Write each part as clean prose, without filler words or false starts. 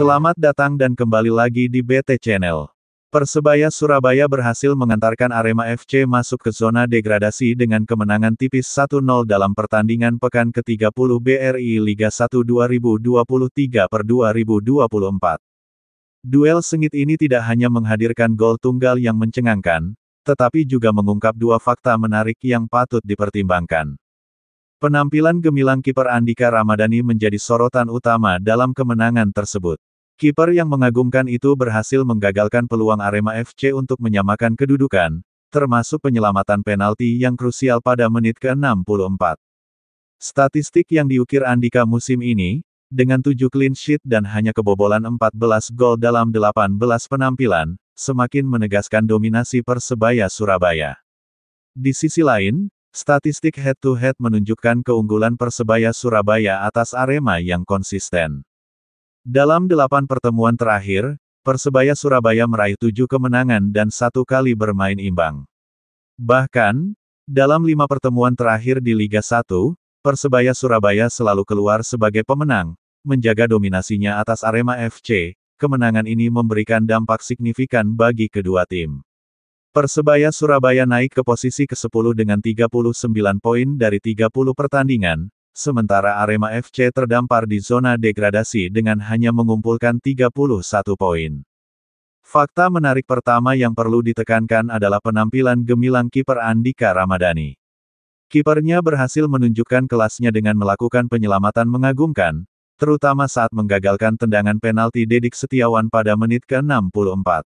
Selamat datang dan kembali lagi di BT Channel. Persebaya Surabaya berhasil mengantarkan Arema FC masuk ke zona degradasi dengan kemenangan tipis 1-0 dalam pertandingan pekan ke-30 BRI Liga 1 2023/2024. Duel sengit ini tidak hanya menghadirkan gol tunggal yang mencengangkan, tetapi juga mengungkap dua fakta menarik yang patut dipertimbangkan. Penampilan gemilang kiper Andika Ramadhani menjadi sorotan utama dalam kemenangan tersebut. Kiper yang mengagumkan itu berhasil menggagalkan peluang Arema FC untuk menyamakan kedudukan, termasuk penyelamatan penalti yang krusial pada menit ke-64. Statistik yang diukir Andika musim ini, dengan 7 clean sheet dan hanya kebobolan 14 gol dalam 18 penampilan, semakin menegaskan dominasi Persebaya Surabaya. Di sisi lain, statistik head-to-head menunjukkan keunggulan Persebaya Surabaya atas Arema yang konsisten. Dalam 8 pertemuan terakhir, Persebaya Surabaya meraih 7 kemenangan dan 1 kali bermain imbang. Bahkan, dalam 5 pertemuan terakhir di Liga 1, Persebaya Surabaya selalu keluar sebagai pemenang, menjaga dominasinya atas Arema FC. Kemenangan ini memberikan dampak signifikan bagi kedua tim. Persebaya Surabaya naik ke posisi ke-10 dengan 39 poin dari 30 pertandingan, sementara Arema FC terdampar di zona degradasi dengan hanya mengumpulkan 31 poin. Fakta menarik pertama yang perlu ditekankan adalah penampilan gemilang kiper Andika Ramadhani. Kipernya berhasil menunjukkan kelasnya dengan melakukan penyelamatan mengagumkan, terutama saat menggagalkan tendangan penalti Dedik Setiawan pada menit ke-64.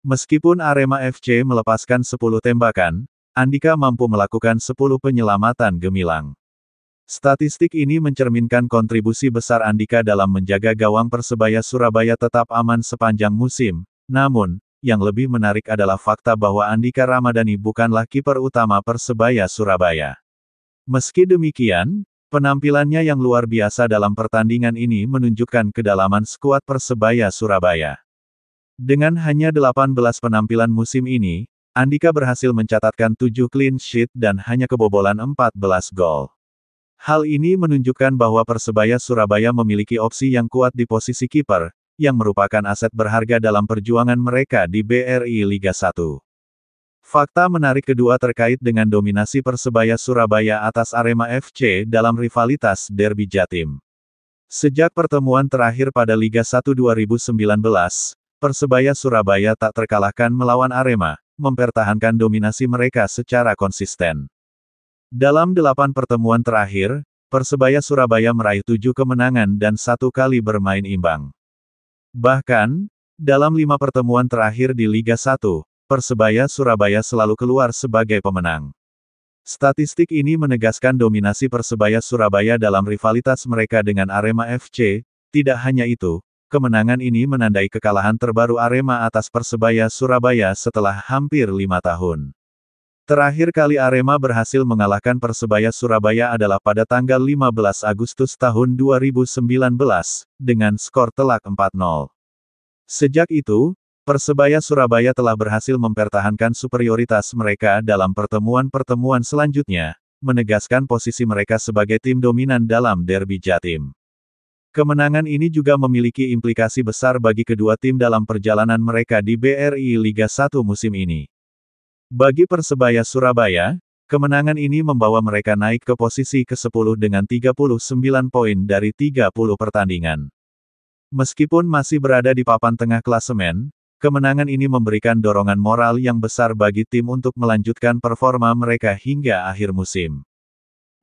Meskipun Arema FC melepaskan 10 tembakan, Andika mampu melakukan 10 penyelamatan gemilang. Statistik ini mencerminkan kontribusi besar Andika dalam menjaga gawang Persebaya Surabaya tetap aman sepanjang musim. Namun, yang lebih menarik adalah fakta bahwa Andika Ramadhani bukanlah kiper utama Persebaya Surabaya. Meski demikian, penampilannya yang luar biasa dalam pertandingan ini menunjukkan kedalaman skuad Persebaya Surabaya. Dengan hanya 18 penampilan musim ini, Andika berhasil mencatatkan 7 clean sheet dan hanya kebobolan 14 gol. Hal ini menunjukkan bahwa Persebaya Surabaya memiliki opsi yang kuat di posisi kiper, yang merupakan aset berharga dalam perjuangan mereka di BRI Liga 1. Fakta menarik kedua terkait dengan dominasi Persebaya Surabaya atas Arema FC dalam rivalitas Derby Jatim. Sejak pertemuan terakhir pada Liga 1 2019, Persebaya Surabaya tak terkalahkan melawan Arema, mempertahankan dominasi mereka secara konsisten. Dalam 8 pertemuan terakhir, Persebaya Surabaya meraih 7 kemenangan dan 1 kali bermain imbang. Bahkan, dalam 5 pertemuan terakhir di Liga 1, Persebaya Surabaya selalu keluar sebagai pemenang. Statistik ini menegaskan dominasi Persebaya Surabaya dalam rivalitas mereka dengan Arema FC. Tidak hanya itu, kemenangan ini menandai kekalahan terbaru Arema atas Persebaya Surabaya setelah hampir 5 tahun. Terakhir kali Arema berhasil mengalahkan Persebaya Surabaya adalah pada tanggal 15 Agustus tahun 2019, dengan skor telak 4-0. Sejak itu, Persebaya Surabaya telah berhasil mempertahankan superioritas mereka dalam pertemuan-pertemuan selanjutnya, menegaskan posisi mereka sebagai tim dominan dalam Derby Jatim. Kemenangan ini juga memiliki implikasi besar bagi kedua tim dalam perjalanan mereka di BRI Liga 1 musim ini. Bagi Persebaya Surabaya, kemenangan ini membawa mereka naik ke posisi ke-10 dengan 39 poin dari 30 pertandingan. Meskipun masih berada di papan tengah klasemen, kemenangan ini memberikan dorongan moral yang besar bagi tim untuk melanjutkan performa mereka hingga akhir musim.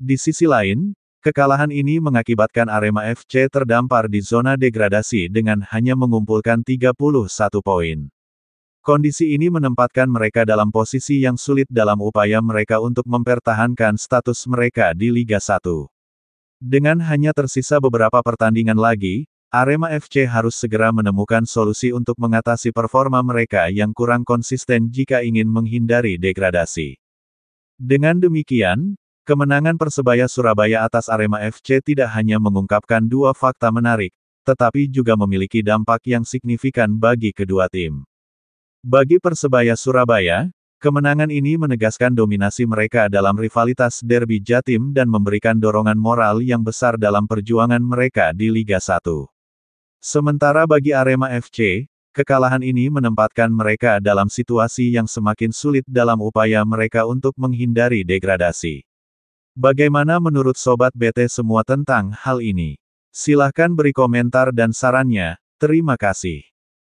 Di sisi lain, kekalahan ini mengakibatkan Arema FC terdampar di zona degradasi dengan hanya mengumpulkan 31 poin. Kondisi ini menempatkan mereka dalam posisi yang sulit dalam upaya mereka untuk mempertahankan status mereka di Liga 1. Dengan hanya tersisa beberapa pertandingan lagi, Arema FC harus segera menemukan solusi untuk mengatasi performa mereka yang kurang konsisten jika ingin menghindari degradasi. Dengan demikian, kemenangan Persebaya Surabaya atas Arema FC tidak hanya mengungkapkan dua fakta menarik, tetapi juga memiliki dampak yang signifikan bagi kedua tim. Bagi Persebaya Surabaya, kemenangan ini menegaskan dominasi mereka dalam rivalitas Derby Jatim dan memberikan dorongan moral yang besar dalam perjuangan mereka di Liga 1. Sementara bagi Arema FC, kekalahan ini menempatkan mereka dalam situasi yang semakin sulit dalam upaya mereka untuk menghindari degradasi. Bagaimana menurut Sobat BT semua tentang hal ini? Silahkan beri komentar dan sarannya, terima kasih.